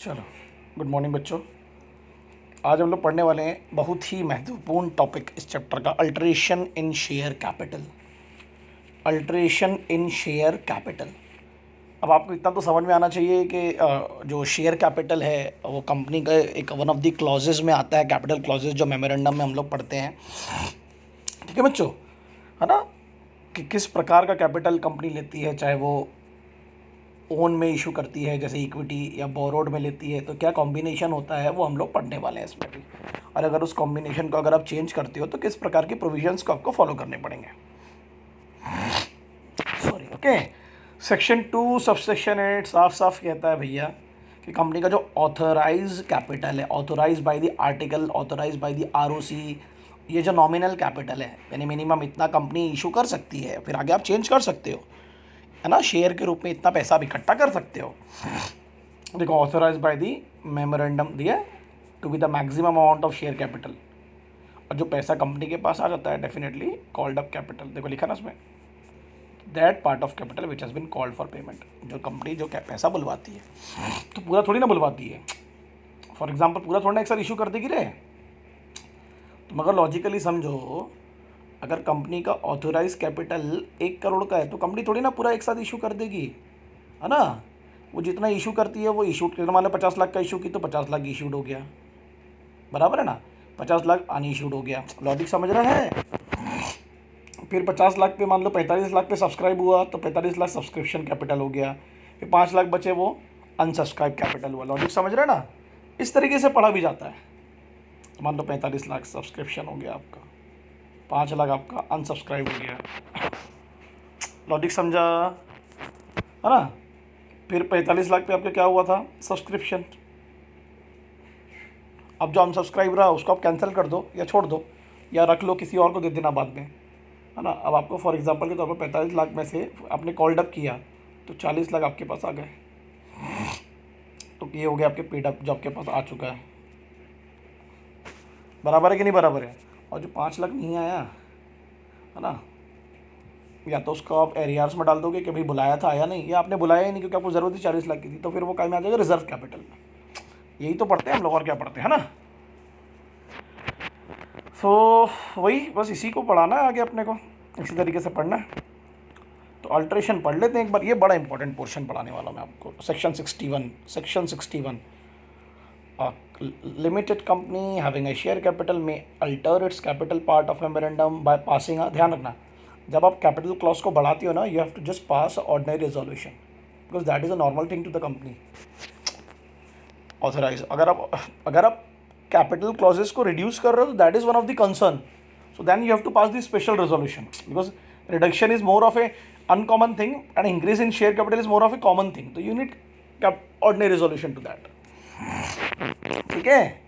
चलो, good morning बच्चों। आज हम लोग पढ़ने वाले हैं बहुत ही महत्वपूर्ण टॉपिक इस चैप्टर का, अल्टरेशन इन शेयर कैपिटल। अल्टरेशन इन शेयर कैपिटल। अब आपको इतना तो समझ में आना चाहिए कि जो शेयर कैपिटल है वो कंपनी का एक वन ऑफ द क्लॉजेज में आता है, कैपिटल क्लॉजेज जो मेमोरेंडम में हम लोग पढ़ते हैं। ठीक है बच्चों, है ना, कि किस प्रकार का कैपिटल कंपनी लेती है, चाहे वो ओन में इशू करती है जैसे इक्विटी या बोरोड में लेती है, तो क्या कॉम्बिनेशन होता है वो हम लोग पढ़ने वाले हैं इसमें भी। और अगर उस कॉम्बिनेशन को अगर आप चेंज करते हो तो किस प्रकार की प्रोविजंस को आपको फॉलो करने पड़ेंगे। Sorry, okay. सेक्शन 2 सबसेक्शन 8 साफ साफ कहता है भैया कि कंपनी का जो ऑथराइज कैपिटल है, authorise by the article, authorise by the ROC, ये जो नॉमिनल कैपिटल है यानी मिनिमम इतना कंपनी इशू कर सकती है, फिर आगे आप चेंज कर सकते हो, है ना, शेयर के रूप में इतना पैसा आप इकट्ठा कर सकते हो। देखो, ऑथोराइज बाय दी मेमोरेंडम दिया to be the maximum amount of share capital, और जो पैसा कंपनी के पास आ जाता है डेफिनेटली कॉल्ड अप कैपिटल। देखो लिखा ना उसमें, that part of capital which has been called for payment. जो कंपनी जो पैसा बुलवाती है तो पूरा थोड़ी ना बुलवाती है। फॉर एग्जाम्पल पूरा थोड़ा ना एक साथ इशू कर देगी रे। तो मगर लॉजिकली समझो, अगर कंपनी का ऑथोराइज कैपिटल 1 करोड़ का है तो कंपनी थोड़ी ना पूरा एक साथ इशू कर देगी, है ना। वो जितना इशू करती है वो इशू, मान लो 50 लाख का इशू की तो 50 लाख इशूड हो गया, बराबर है ना, 50 लाख अन इशूड हो गया। लॉजिक समझ रहा है। फिर 50 लाख पे मान लो 45 लाख पे सब्सक्राइब हुआ तो 45 लाख सब्सक्रिप्शन कैपिटल हो गया। फिर 5 लाख बचे वो अनसब्सक्राइब कैपिटल हुआ। लॉजिक समझ रहे हैं ना। इस तरीके से पढ़ा भी जाता है। तो मान लो 45 लाख सब्सक्रिप्शन हो गया आपका, 5 लाख आपका अनसब्सक्राइब हो गया। लॉजिक समझा, है ना। फिर 45 लाख पे आपका क्या हुआ था, सब्सक्रिप्शन। अब जो अनसब्सक्राइब रहा उसको आप कैंसिल कर दो या छोड़ दो या रख लो, किसी और को दे देना बाद में, है ना। अब आपको फॉर एग्जांपल के तौर पर 45 लाख में से आपने कॉल्ड अप किया तो 40 लाख आपके पास आ गए। तो ये हो गया आपके पेड अप जो आपके पास आ चुका है। बराबर है कि नहीं बराबर है। और जो 5 लाख नहीं आया, है ना, या तो उसको आप एरियर्स में डाल दोगे कि भाई बुलाया था आया नहीं, या आपने बुलाया ही नहीं क्योंकि आपको ज़रूरत ही 40 लाख की थी, तो फिर वो काम में आ जाएगा रिजर्व कैपिटल में। यही तो पढ़ते हैं हम लोग, और क्या पढ़ते हैं, है ना। सो वही बस इसी को पढ़ाना है आगे अपने को, इसी तरीके से पढ़ना है। तो अल्ट्रेशन पढ़ लेते हैं एक बार, ये बड़ा इंपॉर्टेंट पोर्शन पढ़ाने वाला मैं आपको। Section 61 limited company having a share capital में alter its capital part of memorandum by passing. ध्यान रखना, जब आप कैपिटल क्लॉज को बढ़ाती हो ना, you have to just pass ordinary resolution because that is a normal thing to the company authorise. अगर आप कैपिटल क्लॉजेस को रिड्यूस कर रहे हो तो that is one of the concern, so then you have to pass the special resolution because reduction is more of a uncommon thing and increase in share capital is more of a common thing, तो you need ordinary resolution to that. ठीक है।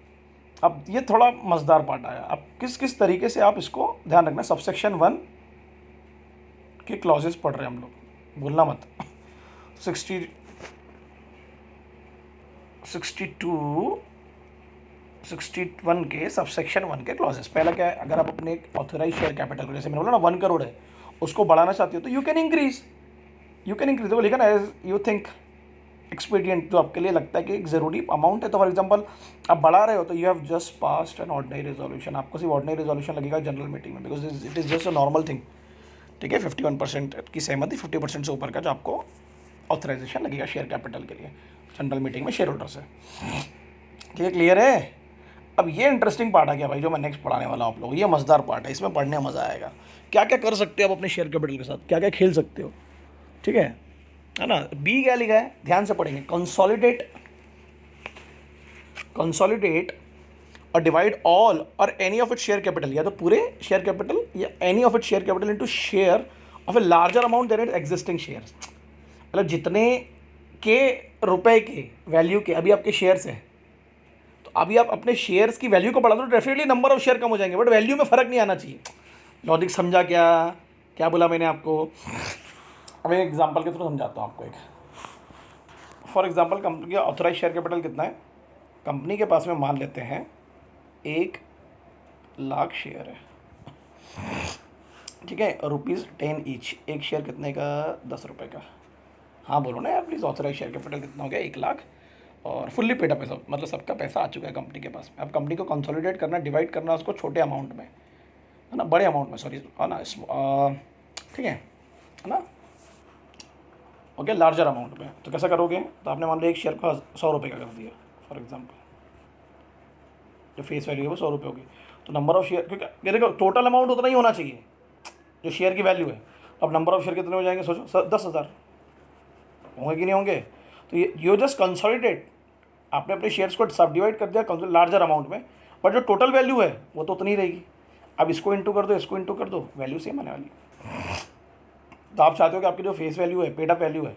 अब ये थोड़ा मज़ेदार part आया। अब किस किस तरीके से आप इसको ध्यान रखना। सबसेक्शन 1 के क्लॉजेस पढ़ रहे हैं हम लोग, भूलना मत। 61 के सबसेक्शन 1 के क्लॉजेस। पहला क्या है, अगर आप अपने ऑथराइज शेयर कैपिटल को, जैसे मैंने बोला ना 1 करोड़ है, उसको बढ़ाना चाहते हो तो यू कैन इंक्रीज। देखो लिखा ना, एज यू थिंक एक्सपीडियंट, जो आपके लिए लगता है कि एक ज़रूरी अमाउंट है। तो फॉर एग्जांपल आप बढ़ा रहे हो तो you have just passed an ordinary resolution. आपको सिर्फ ऑर्डिनरी रेजोल्यूशन लगेगा जनरल मीटिंग में because it is just a normal thing. ठीक है, 51% की सहमति, 50% से ऊपर का जो आपको ऑथराइजेशन लगेगा शेयर कैपिटल के लिए जनरल मीटिंग में शेयर होल्डर से। ठीक है, क्लियर है। अब ये इंटरेस्टिंग पार्ट आ गया भाई, जो मैं नेक्स्ट पढ़ाने वाला हूँ आप लोग। ये मज़ेदार पार्ट है, इसमें पढ़ने में मज़ा आएगा। क्या क्या कर सकते हो आप अपने शेयर कैपिटल के साथ, क्या क्या खेल सकते हो। ठीक है ना। बी क्या लिखा है, ध्यान से पढ़ेंगे। कंसोलिडेट और डिवाइड ऑल और any of it share capital, या तो पूरे शेयर कैपिटल या any of it share capital into share of a larger amount than it existing shares. मतलब जितने के रुपए के वैल्यू के अभी आपके शेयर्स हैं, तो अभी आप अपने शेयर्स की वैल्यू को बढ़ा दो तो डेफिनेटली नंबर ऑफ शेयर कम हो जाएंगे, बट वैल्यू में फ़र्क नहीं आना चाहिए। लॉजिक समझा क्या, क्या बोला मैंने आपको। अब एक एग्जांपल के थ्रू समझाता हूँ आपको। एक फॉर एग्जांपल कंपनी का ऑथराइज शेयर कैपिटल कितना है, कंपनी के पास में मान लेते हैं 1,00,000 शेयर है। ठीक है, ₹10 ईच। एक शेयर कितने का, 10 रुपये का। हाँ बोलो ना यार प्लीज़, ऑथराइज शेयर कैपिटल कितना हो गया, 1,00,000 और फुल्ली पेड अप है सब, मतलब सबका पैसा आ चुका है कंपनी के पास। अब कंपनी को कंसोलिडेट करना, डिवाइड करना उसको छोटे अमाउंट में, है ना, बड़े अमाउंट में, सॉरी, है ना, ठीक है ना, ओके, लार्जर अमाउंट में। तो कैसा करोगे, तो आपने मान लो एक शेयर का 100 रुपये का कर दिया फॉर एग्जांपल, जो फेस वैल्यू है वो 100 रुपये होगी। तो नंबर ऑफ शेयर, क्योंकि देखो टोटल अमाउंट उतना ही होना चाहिए जो शेयर की वैल्यू है। अब नंबर ऑफ शेयर कितने हो जाएंगे, सोचो 10,000 होंगे कि नहीं होंगे। तो ये जस्ट कंसोलिडेट, आपने अपने शेयर्स को सब डिवाइड कर दिया लार्जर अमाउंट में, बट जो टोटल वैल्यू है वो तो उतनी रहेगी। अब इसको इंटू कर दो, इसको इंटू कर दो, वैल्यू सेम आने वाली। तो आप चाहते हो कि आपकी जो फेस वैल्यू है, पेड अप वैल्यू है,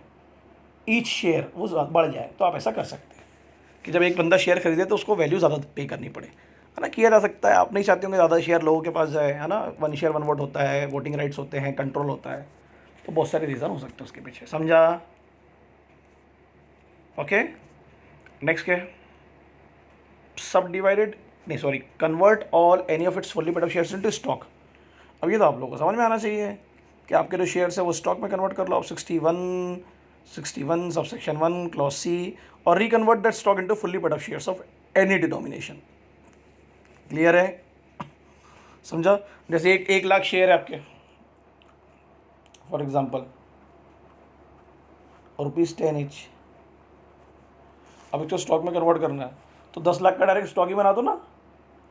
ईच शेयर वो बढ़ जाए, तो आप ऐसा कर सकते हैं कि जब एक बंदा शेयर खरीदे तो उसको वैल्यू ज़्यादा पे करनी पड़े, है ना, किया जा सकता है। आप नहीं चाहते होंगे ज़्यादा शेयर लोगों के पास जाए, है ना, 1 शेयर 1 वोट होता है, वोटिंग राइट्स होते हैं, कंट्रोल होता है, तो बहुत सारे रीज़न हो सकते हैं उसके पीछे, समझा। ओके, नेक्स्ट क्या है, सब डिवाइडेड, नहीं sorry, convert all any of its fully paid up shares into stock. अब ये तो आप लोगों को समझ में आना चाहिए कि आपके जो शेयर्स है वो स्टॉक में कन्वर्ट कर लो। आप 61 सबसेक्शन 1 क्लॉज सी, और reconvert that stock into fully paid up shares of any denomination. Clear है, समझा। जैसे 1 लाख शेयर है आपके फॉर एग्जांपल, ₹10 ईच। अब इसको स्टॉक में कन्वर्ट करना है तो 10 लाख का डायरेक्ट स्टॉक ही बना दो ना।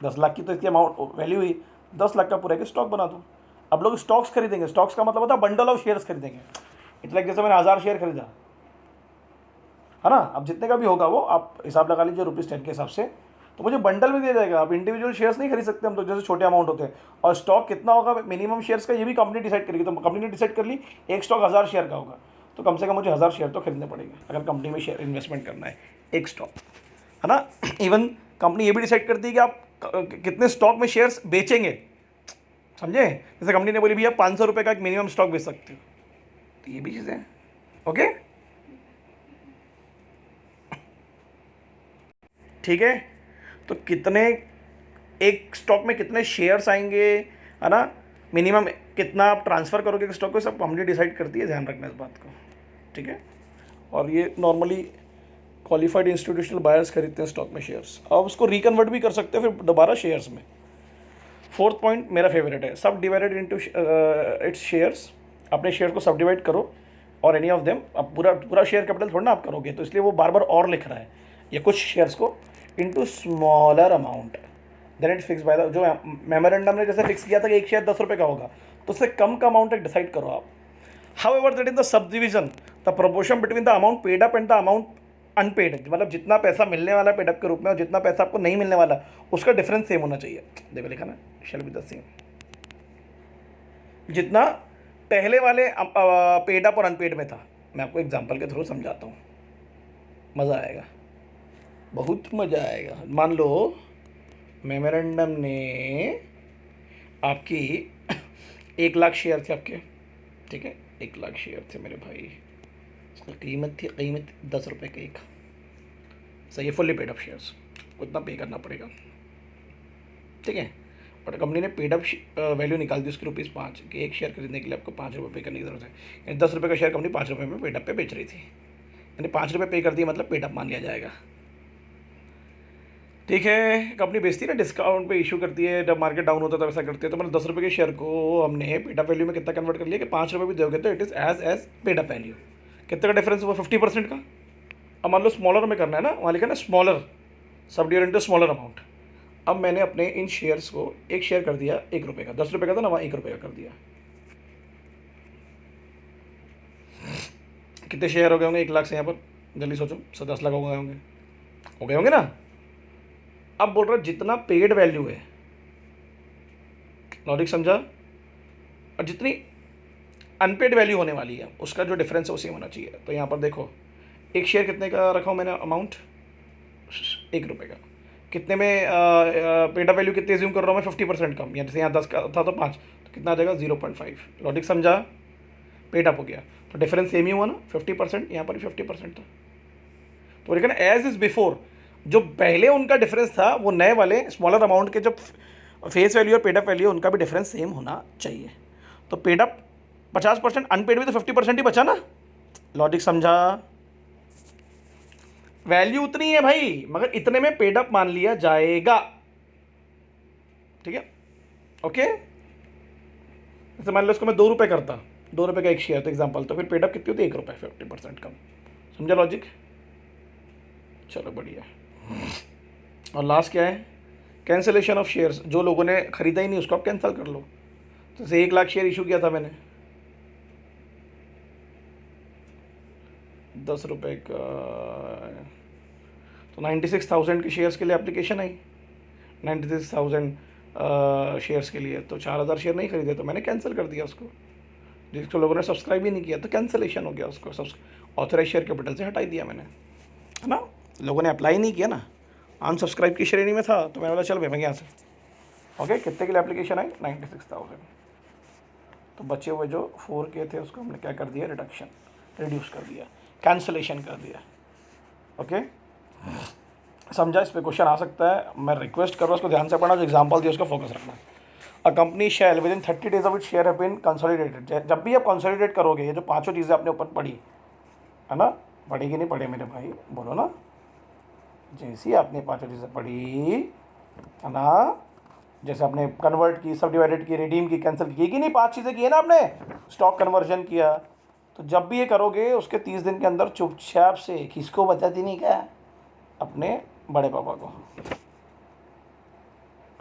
10 लाख की तो इसकी अमाउंट वैल्यू हुई, 10 लाख का पूरा एक स्टॉक बना दो। अब लोग स्टॉक्स खरीदेंगे, स्टॉक्स का मतलब होता है बंडल ऑफ शेयर्स खरीदेंगे। इट्स लाइक जैसे मैंने 1000 शेयर खरीदा, है ना, अब जितने का भी होगा वो आप हिसाब लगा लीजिए ₹10 के हिसाब से, तो मुझे बंडल में दिया जाएगा। आप इंडिविजुअल शेयर्स नहीं खरीद सकते हम, तो जैसे छोटे अमाउंट होते हैं। और स्टॉक कितना होगा मिनिमम शेयर्स का, ये भी कंपनी डिसाइड करेगी। तो कंपनी ने डिसाइड कर ली एक स्टॉक 1000 शेयर का होगा, तो कम से कम मुझे 1000 शेयर तो खरीदने पड़ेंगे अगर कंपनी में शेयर इन्वेस्टमेंट करना है, एक स्टॉक, है ना। इवन कंपनी ये भी डिसाइड करती है कि आप कितने स्टॉक में शेयर्स बेचेंगे, समझे। जैसे कंपनी ने बोली भैया 500 रुपये का एक मिनिमम स्टॉक बेच सकते हो, तो ये भी चीज़ें हैं। ओके, ठीक है। तो कितने, एक स्टॉक में कितने शेयर्स आएंगे, है ना, मिनिमम कितना आप ट्रांसफ़र करोगे स्टॉक को, सब कंपनी डिसाइड करती है, ध्यान रखना इस बात को, ठीक है। और ये नॉर्मली क्वालिफाइड इंस्टीट्यूशनल बायर्स खरीदते हैं स्टॉक में शेयर्स। आप उसको रिकन्वर्ट भी कर सकते हो फिर दोबारा शेयर्स में। 4th पॉइंट मेरा फेवरेट है, सब डिवाइडेड इनटू इट्स शेयर्स। अपने शेयर को सब डिवाइड करो और एनी ऑफ देम, अब पूरा शेयर कैपिटल थोड़ा ना आप करोगे, तो इसलिए वो बार बार और लिख रहा है, ये कुछ शेयर्स को into smaller amount than it fix by the, जो मेमोरेंडम ने जैसे फिक्स किया था कि एक शेयर 10 रुपये का होगा, तो उससे कम का अमाउंट एक डिसाइड करो आप। However that in the subdivision the proportion between the amount paid up and the amount unpaid, मतलब जितना पैसा मिलने वाला है पेड अप के रूप में और जितना पैसा आपको नहीं मिलने वाला, उसका डिफरेंस सेम होना चाहिए। देखो लिखा ना, शैल बी द सेम। जितना पहले वाले पेड अप और अनपेड में था, मैं आपको एग्जांपल के थ्रू समझाता हूँ, मज़ा आएगा, बहुत मज़ा आएगा। मान लो मेमोरेंडम ने आपकी 1 लाख शेयर थे आपके, ठीक है, 1 लाख शेयर थे मेरे भाई, उसकी कीमत 10 रुपये का एक, सही है, फुल्ली पेड अप शेयर्स, उतना पे करना पड़ेगा, ठीक है। बट कंपनी ने पेड अप वैल्यू निकाल दी उसकी ₹5 कि एक शेयर खरीदने के लिए आपको 5 रुपये पे करने की ज़रूरत है। यानी 10 रुपये का शेयर कंपनी 5 रुपये में पेड अप पे बेच रही थी, यानी 5 रुपये पे कर दिए मतलब पेड अप मान लिया जाएगा, ठीक है। कंपनी बेचती है ना, डिस्काउंट पे इशू करती है, जब मार्केट डाउन होता है तो वैसा करती है। तो मतलब 10 रुपये के शेयर को हमने पेड अप वैल्यू में कितना कन्वर्ट कर लिया कि 5 रुपये भी दोगे तो it is as paid up value. कितने का डिफरेंस हुआ, 50% का। अब मान लो स्मॉलर में करना है ना, वहाँ लिखा ना स्मॉलर, सब डिवाइडेड इनटू स्मॉलर अमाउंट। अब मैंने अपने इन शेयर्स को एक शेयर कर दिया 1 रुपये का, 10 रुपये का था ना, वहाँ 1 रुपये का कर दिया। कितने शेयर हो गए होंगे 1 लाख से, यहाँ पर जल्दी सोचो, 10 लाख हो गए होंगे ना। अब बोल रहा जितना पेड वैल्यू है, लॉजिक समझा, और जितनी अनपेड वैल्यू होने वाली है उसका जो डिफरेंस है वो सेम होना चाहिए। तो यहाँ पर देखो, एक शेयर कितने का रखा हूँ मैंने अमाउंट, 1 रुपये का। कितने में पेड अप वैल्यू कितनी एज्यूम कर रहा हूँ मैं, 50% कम, या जैसे यहाँ 10 का था तो 5, तो कितना आ जाएगा 0.5। लॉजिक समझा, पेड अप हो गया तो डिफरेंस सेम ही हुआ ना, 50%, यहाँ पर भी 50% था। तो लेकिन एज इज बिफोर, जो पहले उनका डिफरेंस था वो नए वाले स्मॉलर अमाउंट के जो फेस वैल्यू और पेड अप वैल्यू उनका भी डिफरेंस सेम होना चाहिए। तो पेड अप 50%, अनपेड भी तो 50% ही बचा ना, लॉजिक समझा। वैल्यू उतनी है भाई, मगर इतने में पेड अप मान लिया जाएगा। ठीक है, ओके। जैसे मान लो इसको मैं 2 रुपये करता, 2 रुपये का एक शेयर तो एग्जाम्पल, तो फिर पेड अप कितनी होती है? 1 रुपये, 50% कम। समझा लॉजिक? चलो बढ़िया। और लास्ट क्या है? Cancellation of shares. जो लोगों ने खरीदा ही नहीं उसको आप कैंसिल कर लो। तो जैसे 1 लाख शेयर इशू किया था मैंने, 10 रुपये का, तो 96,000 के शेयर्स के लिए एप्लीकेशन आई। 96,000 शेयर्स के लिए, तो 4,000 शेयर नहीं खरीदे तो मैंने कैंसिल कर दिया उसको। जिसको लोगों ने सब्सक्राइब ही नहीं किया तो कैंसिलेशन हो गया, उसको ऑथराइज शेयर कैपिटल से हटा दिया मैंने, है ना। लोगों ने अप्लाई नहीं किया ना, अनसब्सक्राइब की श्रेणी में था, तो मैंने बोला चल भाई यहाँ से। ओके, कितने के लिए एप्लीकेशन आई? 96,000। तो बचे हुए जो 4K थे उसको हमने क्या कर दिया? रिड्यूस कर दिया, कैंसिलेशन कर दिया। ओके, समझा? इस पर क्वेश्चन आ सकता है। मैं रिक्वेस्ट कर रहा हूँ उसको ध्यान से पढ़ना, जो एग्जाम्पल दिया उसका फोकस रखना। A company shall within 30 days of it share have been consolidated. जब भी आप कंसोलिडेट करोगे, ये जो 5 चीज़ें आपने ऊपर पढ़ी है ना, पढ़ी कि नहीं पढ़े मेरे भाई, बोलो ना। जैसी आपने 5 चीज़ें पढ़ी है ना, जैसे आपने कन्वर्ट की, सब डिवाइडेड की, रिडीम की, कैंसिल की कि नहीं, 5 चीज़ें की है ना आपने, स्टॉक कन्वर्जन किया, तो जब भी ये करोगे उसके 30 दिन के अंदर चुपचाप से किसको बताती नहीं क्या? अपने बड़े पापा को,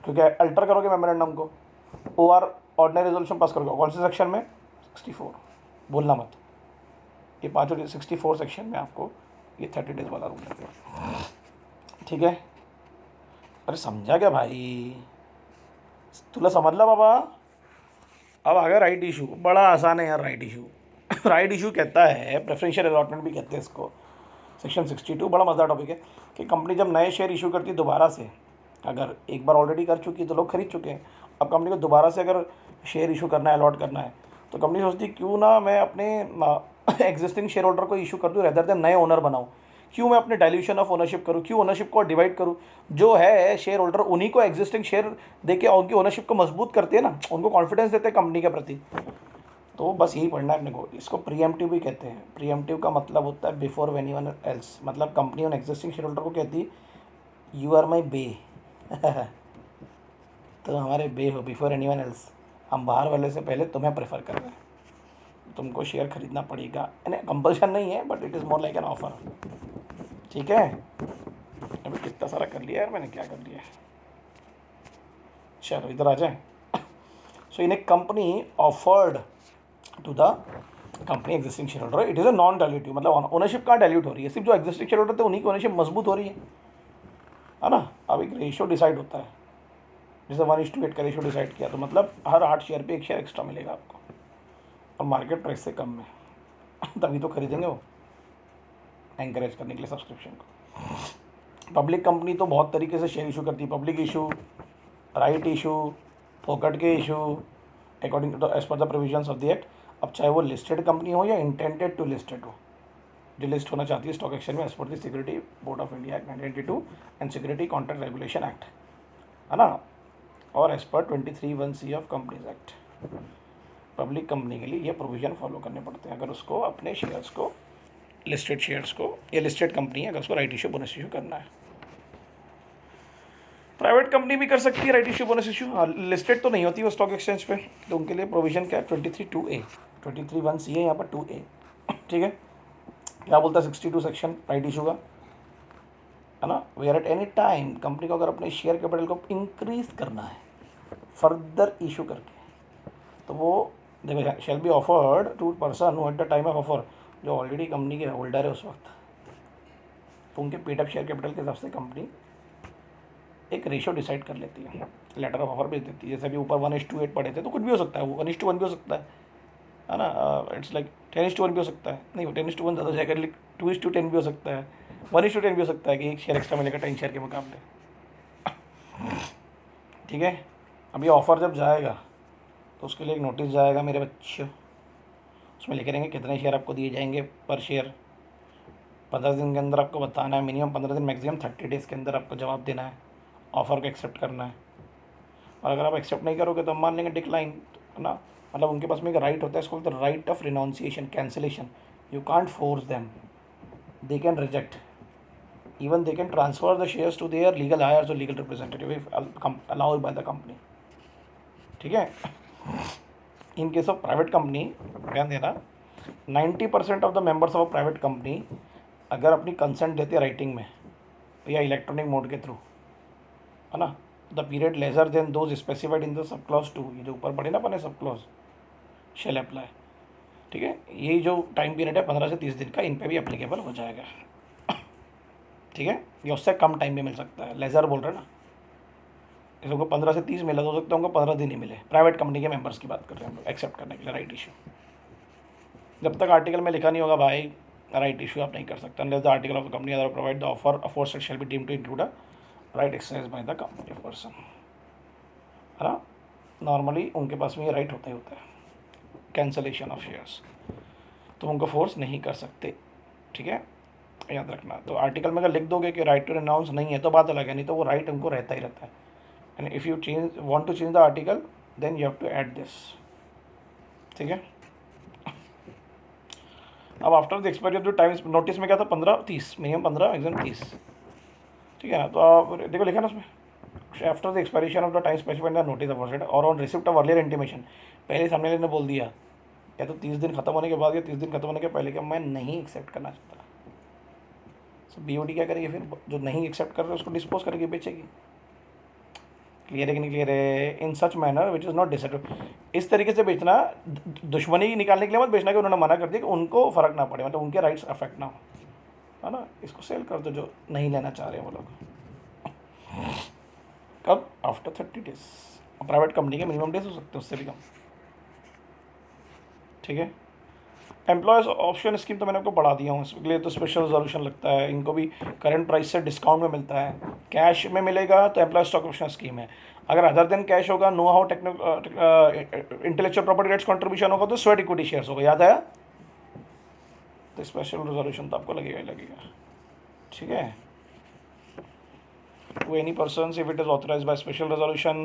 क्योंकि अल्टर करोगे मेमोरेंडम को। OR ऑर्डिनरी रेजोल्यूशन पास करोगे कौन से सेक्शन में? 64, भूलना मत। ये 5 64 सेक्शन में आपको ये 30 डेज वाला रूल है। ठीक है, अरे समझा क्या भाई? तुला समझला बाबा? अब आ गया राइट इशू। बड़ा आसान है यार राइट इशू। राइट इशू कहता है, प्रेफरेंशियल अलॉटमेंट भी कहते हैं इसको, सेक्शन 62। बड़ा मज़ेदार टॉपिक है कि कंपनी जब नए शेयर इशू करती है दोबारा से, अगर एक बार ऑलरेडी कर चुकी है तो लोग खरीद चुके हैं, अब कंपनी को दोबारा से अगर शेयर इशू करना है, अलॉट करना है, तो कंपनी सोचती है क्यों ना मैं अपने एग्जिस्टिंग शेयर होल्डर को इशू कर दूँ, रेदर देन नए ओनर बनाऊँ। क्यों मैं अपने डाइल्यूशन ऑफ ओनरशिप करूँ, क्यों ओनरशिप को डिवाइड करूँ। जो है शेयर होल्डर, उन्हीं को एग्जिस्टिंग शेयर देके उनकी ओनरशिप को मजबूत करते हैं ना, उनको कॉन्फिडेंस देते हैं कंपनी के प्रति। तो बस यही पढ़ना है अपने को। इसको प्रीएम्प्टिव भी कहते हैं। प्रीएम्प्टिव का मतलब होता है बिफोर एनीवन एल्स। मतलब कंपनी उन एग्जिस्टिंग शेयर होल्डर को कहती है यू आर माई बे, तो हमारे बे हो, बिफोर एनीवन एल्स। हम बाहर वाले से पहले तुम्हें प्रेफर कर रहे हैं, तुमको शेयर खरीदना पड़ेगा। यानी कंपल्शन नहीं है, but it is more like an offer. ठीक है, अभी कितना सारा कर लिया यार मैंने, क्या कर लिया। चलो इधर आ जाए। So in a company offered to the company existing shareholder, it is a non dilutive. मतलब ओनरशिप कहाँ डाइल्यूट हो रही है? सिर्फ जो एग्जिस्टिंग शेयर होल्डर थे उन्हीं की ओनरशिप मजबूत हो रही है ना। अब एक रेशियो डिसाइड होता है, जैसे 1:8 का रेशियो डिसाइड किया, तो मतलब हर 8 शेयर पे 1 शेयर एक्स्ट्रा मिलेगा आपको, और मार्केट प्राइस से कम में। तभी तो खरीदेंगे वो, एंकरेज करने के लिए सब्सक्रिप्शन को। पब्लिक कंपनी तो बहुत तरीके से शेयर इशू करती है। पब्लिक इशू, राइट इशू, फोकट के issue, according to as per the provisions of the act. अब चाहे वो लिस्टेड कंपनी हो या इंटेंडेड टू लिस्टेड हो, जो लिस्ट होना चाहती है स्टॉक एक्सचेंज में as per the security board of India act 1992 and security contract regulation act, है ना, और as per 23(1)(c) of companies act. Public company के लिए ये प्रोविज़न फॉलो करने पड़ते हैं अगर उसको अपने शेयर्स को, लिस्टेड शेयर्स को, या लिस्टेड कंपनी है अगर उसको राइट इशू बोनस इशू करना है। प्राइवेट कंपनी भी कर सकती है right issue bonus issue, listed तो नहीं होती वो स्टॉक एक्सचेंज पे, तो उनके लिए प्रोविज़न क्या है? 23(2)(a), 23(1)(c) है यहाँ पर 2A। ठीक है, क्या बोलता है 62 सेक्शन राइट इशू का, है ना। Where at any time company को अगर अपने शेयर कैपिटल को इंक्रीज करना है फर्दर इशू करके, तो वो देखो shall be offered to person who at the time of offer, जो ऑलरेडी कंपनी के होल्डर है उस वक्त, तो उनके पेड अप शेयर कैपिटल के हिसाब से कंपनी एक रेशियो डिसाइड कर लेती है, लेटर ऑफ ऑफर भेज देती है। जैसे अभी ऊपर 1:8 पढ़े थे, तो कुछ भी हो सकता है, वो 1:1 भी हो सकता है ना। इट्स लाइक 10:1 भी हो सकता है, नहीं 10:1 ज़्यादा जाएगा, 2:10 भी हो सकता है, 1:10 भी हो सकता है कि 1 शेयर एक्स्ट्रा मिलेगा 10 शेयर के मुकाबले। ठीक है, अब ये ऑफ़र जब जाएगा तो उसके लिए एक नोटिस जाएगा मेरे बच्चों, उसमें लिखे रहेंगे कितने शेयर आपको दिए जाएंगे पर शेयर। 15 दिन के अंदर आपको बताना है, मिनिमम 15 दिन, मैक्सिमम 30 डेज़ के अंदर आपको जवाब देना है, ऑफ़र को एक्सेप्ट करना है। और अगर आप एक्सेप्ट नहीं करोगे तो हम मान लेंगे डिक्लाइन, है ना। मतलब उनके पास में एक राइट होता है, इसको बोलते हैं right of renunciation, cancellation. You can't force them, they can reject, Even they can transfer the shares to their legal heirs or legal representative if allowed by the company. ठीक है. In case of private company, ध्यान देना, 90% of the members of a private company अगर अपनी consent देते हैं writing में या इलेक्ट्रॉनिक मोड के थ्रू, है ना, the period lesser than those specified in the sub clause 2, ये जो ऊपर पढ़े ना अपने सब क्लॉज, शेल अप्लाई. ठीक है, यही जो टाइम पीरियड है 15 से 30 दिन का, इन पे भी अप्लीकेबल हो जाएगा. ठीक है, ये उससे कम टाइम में मिल सकता है. लेजर बोल रहे हैं ना, जैसे उनको 15 से 30 मिला तो हो सकता है उनको 15 दिन ही मिले. प्राइवेट कंपनी के मेंबर्स की बात कर रहे हैं हम लोग, एक्सेप्ट करने के लिए राइट इशू. जब तक आर्टिकल में लिखा नहीं होगा भाई राइट इशू आप नहीं कर सकते, unless the article of the company other provide the offer aforesaid shall be deemed to include a right exercise by the company person. है ना, नॉर्मली उनके पास में ये राइट होता ही होता है, कैंसलेशन ऑफ शेयर्स, तो उनको फोर्स नहीं कर सकते. ठीक है, याद रखना. तो आर्टिकल में अगर लिख दोगे कि राइट टू रिनाउंस नहीं है तो बात अलग है, नहीं तो वो राइट उनको रहता ही रहता है. And if you want to change the article then you have to add this. ठीक है, अब after the expiry of the time notice में क्या था, 15-30, मिनिमम 15, मैक्सिमम 30. ठीक है ना, तो आप देखो लिखा ना उसमें, after the expiration of the time specified the notice aforesaid or on receipt of earlier intimation, पहले सामने वाले ने बोल दिया या तो 30 दिन खत्म होने के बाद या 30 दिन खत्म होने के पहले कि मैं नहीं एक्सेप्ट करना चाहता. सो बीओडी क्या करेगी फिर, जो नहीं एक्सेप्ट कर रहे उसको डिस्पोज करके बेचेगी. क्लियर है कि नहीं क्लियर है. In such manner which is not डिसएडव, इस तरीके से बेचना, दुश्मनी निकालने के लिए मत बेचना कि उन्होंने मना कर दिया कि उनको फ़र्क ना पड़े, मतलब उनके राइट्स अफेक्ट ना हो, है ना. इसको सेल कर दो जो नहीं लेना चाह रहे हैं वो लोग. कब, आफ्टर 30 डेज. प्राइवेट कंपनी के मिनिमम डेज हो सकते हैं उससे भी कम. ठीक है, एम्प्लॉयज़ ऑप्शन स्कीम तो मैंने आपको बढ़ा दिया हूँ, इसके लिए तो स्पेशल रेजोल्यूशन लगता है. इनको भी करंट प्राइस से डिस्काउंट में मिलता है. कैश में मिलेगा तो एम्प्लॉय स्टॉक ऑप्शन स्कीम है. अगर अदर देन कैश होगा, know how intellectual property rights contribution होगा तो स्वेट इक्विटी शेयर्स होगा. याद आया, तो स्पेशल रेजोल्यूशन तो आपको लगेगा ही लगेगा. ठीक है, to any person if it is authorise by special resolution.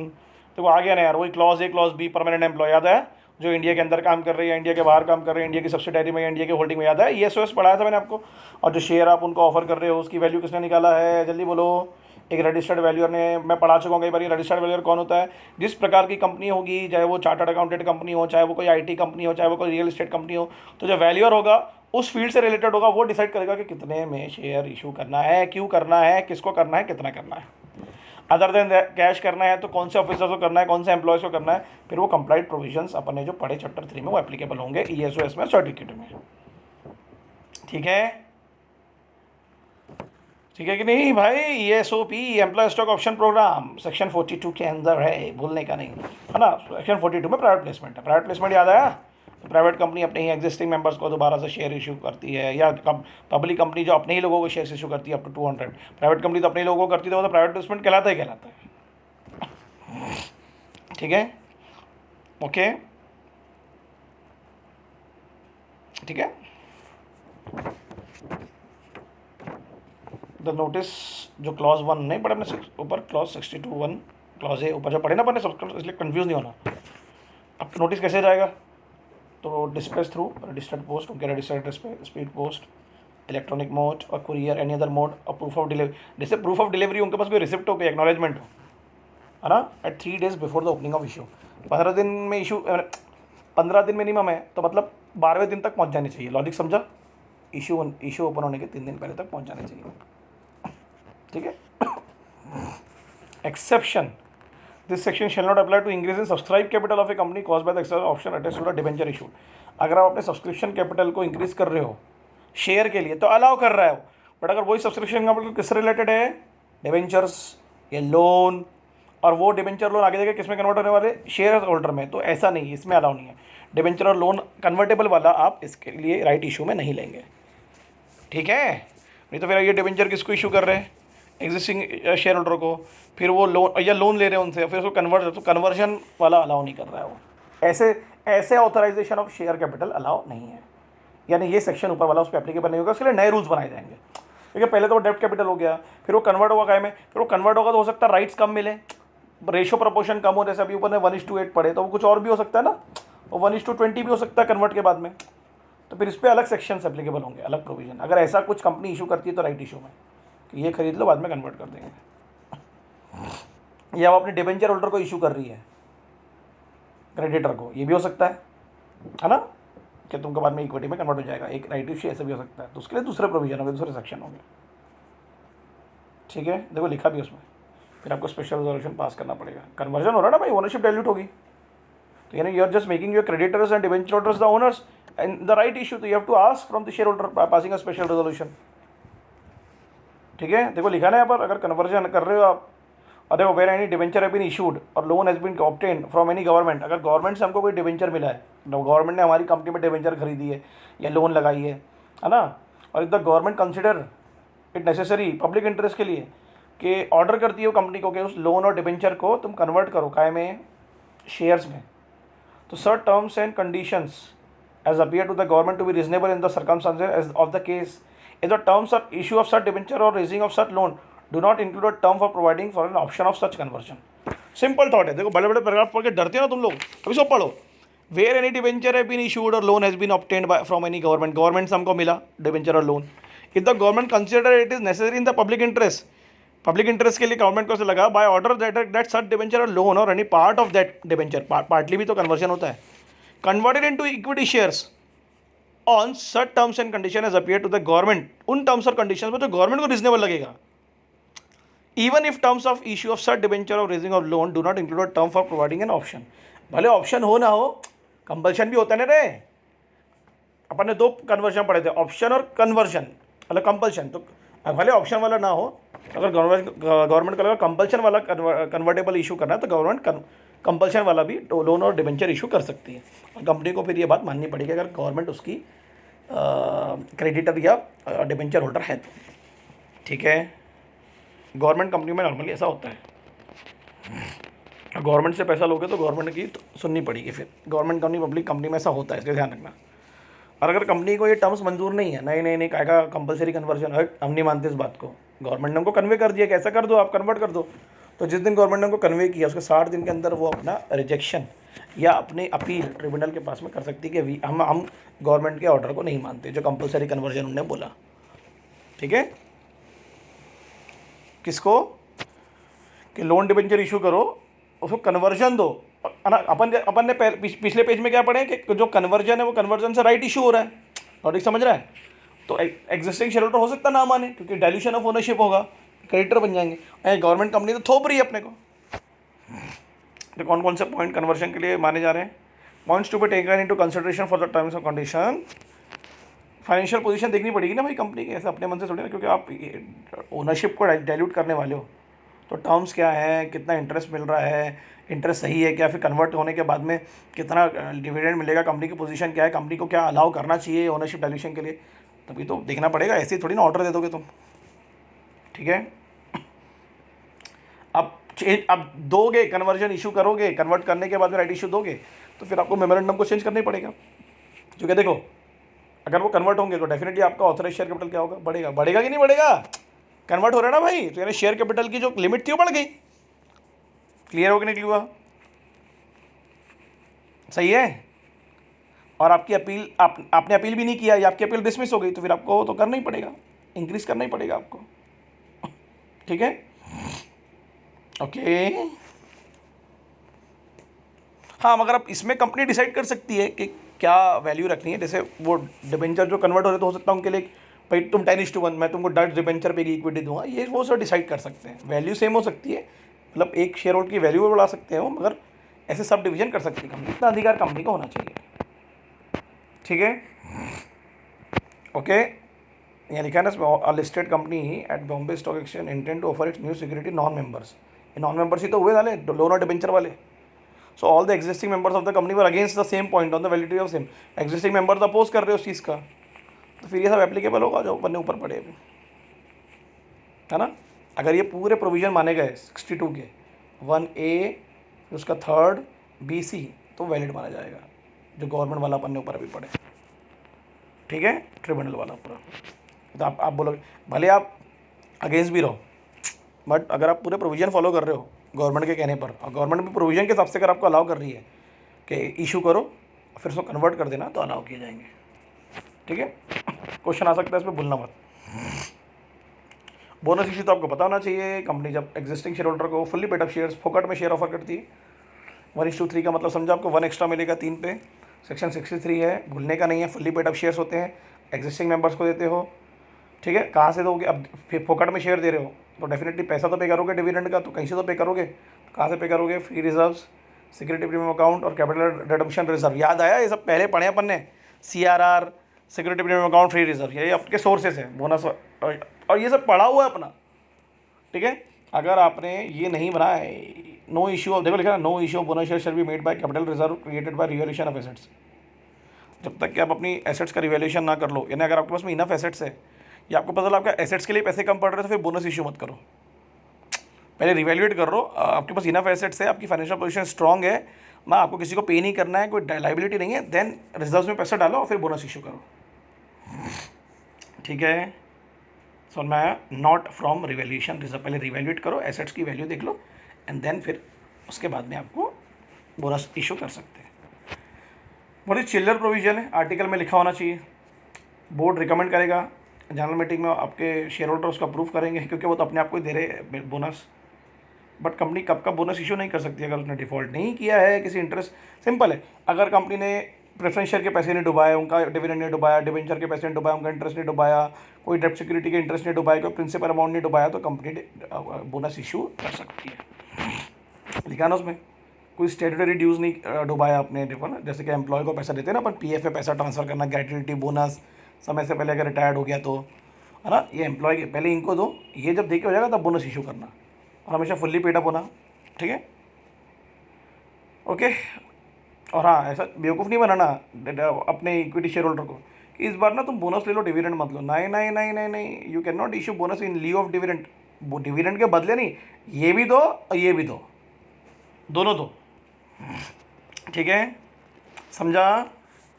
देखो आ गया ना यार, वही clause A clause B, permanent employ. याद है, जो इंडिया के अंदर काम कर रही है, इंडिया के बाहर काम कर रहे हैं, इंडिया की सब्सिडायरी में, इंडिया के होल्डिंग में. याद है, ESOS पढ़ाया था मैंने आपको. और जो शेयर आप उनको ऑफर कर रहे हो उसकी वैल्यू किसने निकाला है, जल्दी बोलो. एक रजिस्टर्ड वैल्यूअर ने, मैं पढ़ा चुका हूँ कई बार. रजिस्टर्ड वैल्यूअर कौन होता है, जिस प्रकार की कंपनी होगी, चाहे वो चार्टर्ड अकाउंटेंट कंपनी हो, चाहे वो कोई IT कंपनी हो, चाहे वो कोई रियल एस्टेट कंपनी हो, तो जो वैल्यूअर होगा उस फील्ड से रिलेटेड होगा, वो डिसाइड करेगा कि कितने में शेयर इशू करना है, क्यों करना है, किसको करना है, कितना करना है. अदर देन कैश करना है तो कौन से ऑफिसर्स को करना है, कौन से एम्प्लॉयज़ को करना है. फिर वो कंप्लाइड प्रोविजंस अपने जो पढ़े चैप्टर 3 में वो एप्लीकेबल होंगे ESOS में, सर्टिफिकेट में. ठीक है, ठीक है कि नहीं भाई. ESOP employ stock option program section 42 के अंदर है, भूलने का नहीं, है ना. सेक्शन 42 में प्राइवेट प्लेसमेंट है. प्राइवेट प्लेसमेंट याद आया, प्राइवेट कंपनी अपने ही एग्जिस्टिंग मेंबर्स को दोबारा से शेयर इशू करती है, या पब्लिक कंपनी जो अपने ही लोगों को शेयर इशू करती है अप टू 200. प्राइवेट कंपनी तो अपने ही लोगों को करती है, तो प्राइवेट प्लेसमेंट कहलाता ही कहलाता है. ठीक है, ओके, ठीक है. द नोटिस जो क्लॉज 1 नहीं पढ़े अपने ऊपर, क्लॉज 62(1) क्लॉज ए ऊपर जो पढ़े ना अपने सब, इसलिए कंफ्यूज नहीं होना. अब नोटिस कैसे जाएगा, तो डिस्पैच थ्रू रजिस्टर्ड पोस्ट, उनके रजिस्टर्ड एड्रेस पे, स्पीड पोस्ट, इलेक्ट्रॉनिक मोड और कुरियर, एनी अदर मोड, और प्रूफ ऑफ डिलीवरी. जैसे प्रूफ ऑफ डिलीवरी उनके पास कोई रिसिप्ट हो, कोई एक्नॉलेजमेंट हो, है ना, at 3 days before the opening of issue. 15 दिन में इशू, 15 दिन मिनिमम है तो मतलब 12वें दिन तक पहुंच जानी चाहिए. लॉजिक समझा, इशू ओपन होने के 3 दिन पहले तक पहुंच जाने चाहिए. ठीक है. Exception, this section shall not apply to increase in subscribe capital of a company cause by the exercise option attached to the debenture issue. अगर आप अपने सब्सक्रिप्शन कैपिटल को इंक्रीज कर रहे हो शेयर के लिए तो अलाउ कर रहा है, बट अगर वही सब्सक्रिप्शन कैपिटल किससे रिलेटेड है, डिबेंचर्स या लोन, और वो डिबेंचर लोन आगे जाके किस में कन्वर्ट होने वाले, शेयर होल्डर में, तो ऐसा नहीं है, इसमें अलाउ नहीं है. डिबेंचर और लोन कन्वर्टेबल वाला आप इसके लिए राइट इशू में नहीं लेंगे. ठीक है, नहीं तो फिर ये डिबेंचर किसको इशू कर रहे हैं, एग्जिस्टिंग शेयर होल्डर को, फिर वो लोन या लोन ले रहे हैं उनसे, फिर उसको कन्वर्ट, तो कन्वर्जन वाला अलाउ नहीं कर रहा है वो. ऐसे authorisation of share capital allow नहीं है. यानी ये सेक्शन ऊपर वाला उस पर एप्लीकेबल नहीं होगा, उसके लिए नए रूल्स बनाए जाएंगे. ठीक है, पहले तो वो डेब्ट कैपिटल हो गया, फिर वो कन्वर्ट होगा काय में, फिर वो कन्वर्ट होगा तो हो सकता है राइट्स कम मिले, रेशो प्रपोर्शन कम हो, जैसे अभी ऊपर ने 1:8 पढ़े, तो वो कुछ और भी हो सकता है ना, वो 1:20 भी हो सकता है कन्वर्ट के बाद में. तो फिर इस पर अलग सेक्शन एप्लीकेबल होंगे, अलग प्रोविजन. अगर ऐसा कुछ कंपनी इशू करती है तो राइट इशू में, कि ये खरीद लो, बाद में कन्वर्ट कर देंगे। या वो अपने डिबेंचर होल्डर को इशू कर रही है, क्रेडिटर को, ये भी हो सकता है ना, कि तुमको बाद में इक्विटी में कन्वर्ट हो जाएगा, एक राइट इश्यू ऐसे भी हो सकता है। तो उसके लिए दूसरे प्रोविजन हो गए, दूसरे सेक्शन हो गए, ठीक है। देखो लिखा भी उसमें, फिर आपको स्पेशल रेजोल्यूशन पास करना पड़ेगा। कन्वर्जन हो रहा है ना भाई, ओनरशिप डाइल्यूट होगी, तो यानी you are just making your creditors and debenture holders the owners and the right issue, तो you have to ask from the shareholder passing a special resolution, ठीक है। देखो लिखा ना यहाँ पर, अगर कन्वर्जन कर रहे हो आप, और देखो where any debenture have been issued or loan has been obtain from any government, अगर गवर्नमेंट से हमको कोई डिबेंचर मिला है, गवर्नमेंट ने हमारी कंपनी में डिबेंचर खरीदी है या लोन लगाई है ना, और if the government consider it necessary public interest के लिए कि ऑर्डर करती हो कंपनी को कि उस लोन और डिबेंचर को तुम कन्वर्ट करो काय में, शेयर्स में, तो sir terms and conditions as appear to the government to be reasonable in the circumstances of the case, if the terms of issue of such debenture or raising of such loan do not include a term for providing for an option of such conversion। Simple thought है। देखो बड़े बड़े paragraph पढ़ के डरते हो ना तुम लोग, अभी सब पढ़ो। Where any debenture have been issued or loan has been obtained by from any government, government से हमको मिला डिबेंचर और loan, if the government consider it is necessary in the public interest, public interest के लिए government को से लगा by order that such debenture और loan or any part of that debenture, partly भी तो कन्वर्जन होता है, converted into equity shares on such terms and condition as appear to the government, उन टर्म्स और कंडीशन में जो गवर्नमेंट को रिजनेबल लगेगा, even if terms of issue of such debenture or raising of loan do not include a term for providing an option, भले option हो ना हो, कंपल्शन भी होता है ना रे। अपन ने दो कन्वर्जन पढ़े थे, ऑप्शन और कन्वर्जन, मतलब कंपल्शन, तो भले ऑप्शन वाला ना हो, अगर गवर्नमेंट का लगा कंपल्शन वाला कन्वर्टेबल इशू करना है तो गवर्नमेंट कंपल्शन वाला भी लोन और डिबेंचर इशू कर सकती है, और कंपनी को फिर ये बात माननी पड़ेगी अगर गवर्नमेंट उसकी क्रेडिटर या डिबेंचर होल्डर है तो, ठीक है। गवर्नमेंट कंपनी में नॉर्मली ऐसा होता है, गवर्नमेंट से पैसा लोगे तो गवर्नमेंट की तो सुननी पड़ेगी, फिर गवर्नमेंट कंपनी पब्लिक कंपनी में ऐसा होता है, इसका ध्यान रखना। और अगर कंपनी को ये टर्म्स मंजूर नहीं है, नहीं कायगा कंपलसरी कन्वर्जन है, हम नहीं मानते इस बात को, गवर्नमेंट ने हमको कन्वे कर दिया कि ऐसा कर दो, आप कन्वर्ट कर दो, तो जिस दिन गवर्नमेंट ने हमको कन्वे किया उसके 60 दिन के अंदर वो अपना रिजेक्शन या अपनी अपील ट्रिब्यूनल के पास में कर सकती है कि हम गवर्नमेंट के ऑर्डर को नहीं मानते जो कंपलसरी कन्वर्जन उन्होंने बोला, ठीक है। किसको कि लोन डिबेंचर इशू करो, उसको कन्वर्जन दो, अपन ने पिछले पेज में क्या पढ़े कि जो कन्वर्जन है वो कन्वर्जन से राइट इशू हो रहा है, लॉजिक समझ रहा है, तो एग्जिस्टिंग शेयर होल्डर हो सकता ना माने क्योंकि डाइल्यूशन ऑफ ओनरशिप होगा, क्रेडिटर बन जाएंगे। गवर्नमेंट कंपनी तो थोप रही है अपने को। तो कौन कौन से पॉइंट कन्वर्जन के लिए माने जा रहे हैं? Points to be taken into consideration for the terms of condition. Financial position देखनी पड़ेगी ना भाई कंपनी की, ऐसे अपने मन से थोड़ी ना, क्योंकि आप ओनरशिप को डाइल्यूट करने वाले हो, तो टर्म्स क्या है, कितना इंटरेस्ट मिल रहा है, इंटरेस्ट सही है क्या, फिर कन्वर्ट होने के बाद में कितना डिविडेंड मिलेगा, कंपनी की पोजीशन क्या है, कंपनी को क्या अलाउ करना चाहिए ओनरशिप डाइल्यूशन के लिए, तभी तो देखना पड़ेगा। ऐसे ही थोड़ी ना ऑर्डर दे दोगे तुम, ठीक है। अब दोगे, कन्वर्जन इशू करोगे, कन्वर्ट करने के बाद में राइट इशू दोगे, तो फिर आपको मेमोरेंडम को चेंज करना ही पड़ेगा, क्योंकि देखो अगर वो कन्वर्ट होंगे तो डेफिनेटली आपका ऑथराइज शेयर कैपिटल क्या होगा, बढ़ेगा कि नहीं बढ़ेगा, कन्वर्ट हो रहा है ना भाई, तो यानी शेयर कैपिटल की जो लिमिट थी वो बढ़ गई। क्लियर हो कि नहीं क्लियर हुआ? सही है। और आपकी अपील, आपने अपील भी नहीं किया या आपकी अपील डिसमिस हो गई, तो फिर आपको तो करना ही पड़ेगा, इंक्रीज करना ही पड़ेगा आपको, ठीक है। ओके हाँ, मगर अब इसमें कंपनी डिसाइड कर सकती है कि क्या वैल्यू रखनी है। जैसे वो डिबेंचर जो कन्वर्ट हो रहे तो हो सकता है उनके लिए भाई तुम 10:1 मैं तुमको डट डिबेंचर पे की इक्विटी दूंगा, ये वो सब डिसाइड कर सकते हैं। वैल्यू सेम हो सकती है, मतलब एक शेयर होल्डर की वैल्यू बढ़ा सकते हैं वो, मगर ऐसे सब डिवीजन कर सकती है कंपनी। इतना अधिकार कंपनी को होना चाहिए, ठीक है। ओके, यहाँ लिखा है ना, listed company at Bombay stock exchange intend to offer its new security non members. ये नॉन मेंबर्स ही तो हुए वाले लोन और डिबेंचर वाले। So all the existing members of the company were against the same point on the validity of same. Existing members oppose कर रहे हो उस चीज़ का, तो फिर ये सब एप्लीकेबल होगा जो बनने ऊपर पड़े अभी, है ना। अगर ये पूरे प्रोविजन माने गए 62 के 1A उसका 3rd BC, तो वैलिड माना जाएगा, जो गवर्नमेंट वाला पन्ने ऊपर अभी पड़े, ठीक है, ट्रिब्यूनल वाला पूरा। तो आप बोलोगे भले आप अगेंस्ट भी रहो, बट अगर आप पूरे प्रोविजन फॉलो कर रहे हो गवर्नमेंट के कहने पर, और गवर्नमेंट भी प्रोविजन के हिसाब से अगर आपको अलाउ कर रही है कि इशू करो फिर उसको कन्वर्ट कर देना, तो अलाउ किए जाएंगे, ठीक है। क्वेश्चन आ सकता है इसमें, भूलना मत। बोनस इशू तो आपको पता होना चाहिए, कंपनी जब एग्जिस्टिंग शेयर होल्डर को फुल्ली पेड अप शेयर्स फोकट में शेयर ऑफर करती है। 1:3 का मतलब समझा आपको, 1 एक्स्ट्रा मिलेगा 3 पे। सेक्शन 63 है, भूलने का नहीं है, फुल्ली पेड अप शेयर्स होते हैं, एग्जिस्टिंग मेंबर्स को देते हो, ठीक है। कहाँ से दोगे? अब फिर फोकट में शेयर दे रहे हो तो डेफिनेटली पैसा तो पे करोगे डिविडेंड का, तो कहीं से तो पे करोगे। तो कहाँ से पे करोगे? Free reserves, security premium account और कैपिटल रिडम्पशन रिजर्व। याद आया? ये सब पहले पढ़े अपन ने, CRR, security premium account, free reserve, ये आपके सोर्सेस हैं बोनस, और ये सब पढ़ा हुआ है अपना, ठीक है। अगर आपने ये नहीं बनाया है, नो इश्यू, देखो लिखा है no issue of bonus share shall be made by capital reserve created by revaluation of assets. जब तक कि आप अपनी एसेट्स का रिवैल्यूएशन ना कर लो, यानी अगर आपके पास में इनफ एसेट्स है या आपको पता चला आपका एसेट्स के लिए पैसे कम पड़ रहे हैं, तो फिर बोनस इशू मत करो, पहले रिवैल्यूएट कर लो। आपके पास इनफ एसेट्स है, आपकी फाइनेंशियल पोजीशन स्ट्रांग है ना, आपको किसी को पे नहीं करना है, कोई लाइबिलिटी नहीं है, देन रिजर्व्स में पैसा डालो और फिर बोनस इशू करो, ठीक है। समझ में आया? नॉट फ्रॉम रिवैल्यूएशन रिजर्व, पहले रिवैल्यूएट करो, एसेट्स की वैल्यू देख लो, एंड देन फिर उसके बाद में आपको बोनस इशू कर सकते हैं। बहुत चिल्लर प्रोविजन है, आर्टिकल में लिखा होना चाहिए। बोर्ड रिकमेंड करेगा, जनरल मीटिंग में आपके शेयर होल्डर उसको अप्रूव करेंगे, क्योंकि वो तो अपने आप को ही दे रहे बोनस। बट कंपनी कब का बोनस इशू नहीं कर सकती अगर उसने डिफ़ॉल्ट नहीं किया है किसी इंटरेस्ट। सिंपल है, अगर कंपनी ने प्रेफरेंस शेयर के पैसे नहीं डुबाए, उनका डिविडेंड नहीं डुबाया, डिवेंचर के पैसे नहीं डुबाया, उनका इंटरेस्ट नहीं डुबाया, कोई डेब्ट सिक्योरिटी के इंटरेस्ट नहीं डुबाया, कोई प्रिंसिपल अमाउंट नहीं डुबाया, तो कंपनी बोनस इशू कर सकती है। लिखा ना उसमें, कोई स्टेटरी ड्यूज़ नहीं डुबाया आपने, देखो ना, जैसे कि एम्प्लॉय को पैसा देते हैं ना अपन, PF में पैसा ट्रांसफ़र करना, ग्रेट्युटी बोनस समय से पहले अगर रिटायर्ड हो गया तो, है ना, ये एम्प्लॉय के पहले इनको दो, ये जब देके हो जाएगा तब बोनस इशू करना, और हमेशा फुल्ली पेड अप होना, ठीक है, ओके। और हाँ, ऐसा बेवकूफ़ नहीं बनाना अपने इक्विटी शेयर होल्डर को कि इस बार ना तुम बोनस ले लो, डिविडेंड मत लो। नहीं नहीं नहीं नहीं नहीं, you can not issue bonus in leave of dividend. Dividend के बदले नहीं, ये भी दो और ये भी दो, दोनों दो, ठीक है, समझा?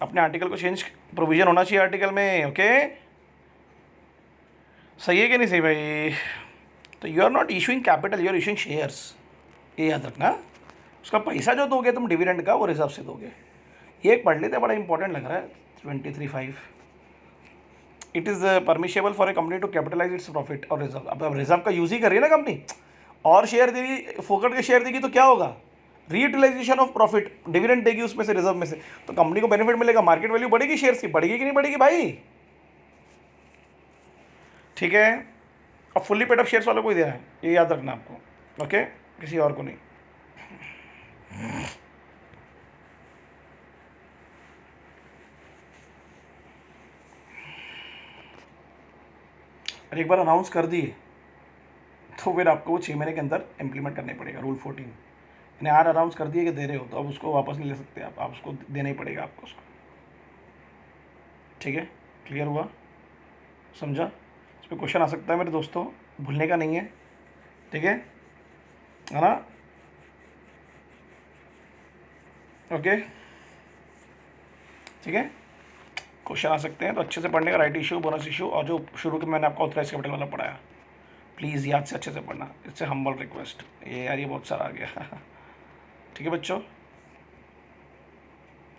अपने आर्टिकल को चेंज, प्रोविजन होना चाहिए आर्टिकल में, ओके। सही है कि नहीं सही भाई? तो you are not issuing capital, you are issuing shares, ये याद रखना। उसका पैसा जो दोगे तुम डिविडेंड का, वो रिजर्व से दोगे। ये एक पढ़ लेते, बड़ा इंपॉर्टेंट लग रहा है, 23(5). It is permissible for a company to capitalise its profit और रिजर्व। अब रिजर्व का यूज़ ही कर रही है ना कंपनी, और शेयर देगी, फोकट के शेयर देगी तो क्या होगा? रीयूटिलाइजेशन ऑफ प्रॉफिट, डिविडेंड देगी उसमें से, रिजर्व में से, तो कंपनी को बेनिफिट मिलेगा, मार्केट वैल्यू बढ़ेगी शेयर्स की, बढ़ेगी कि नहीं बढ़ेगी भाई? ठीक है। अब फुल्ली पेड अप शेयर्स वालों को ही देना है, ये याद रखना आपको, ओके, किसी और को नहीं। और एक बार अनाउंस कर दिए तो फिर आपको वो 6 महीने के अंदर इम्प्लीमेंट करने पड़ेगा रूल 14। यानी यार अनाउंस कर दिए कि दे रहे हो, तो अब उसको वापस नहीं ले सकते आप उसको देना ही पड़ेगा आपको उसको, ठीक है। क्लियर हुआ? समझा? इस पर क्वेश्चन आ सकता है मेरे दोस्तों, भूलने का नहीं है, ठीक है ना? ओके, ठीक है, क्वेश्चन आ सकते हैं, तो अच्छे से पढ़ने का, राइट इशू, बोनस इशू, और जो शुरू के मैंने आपको ऑथराइज कैपिटल वाला पढ़ाया, प्लीज़ याद से अच्छे से पढ़ना, इससे हम्बल रिक्वेस्ट। ये यार ये बहुत सारा आ गया ठीक है बच्चों।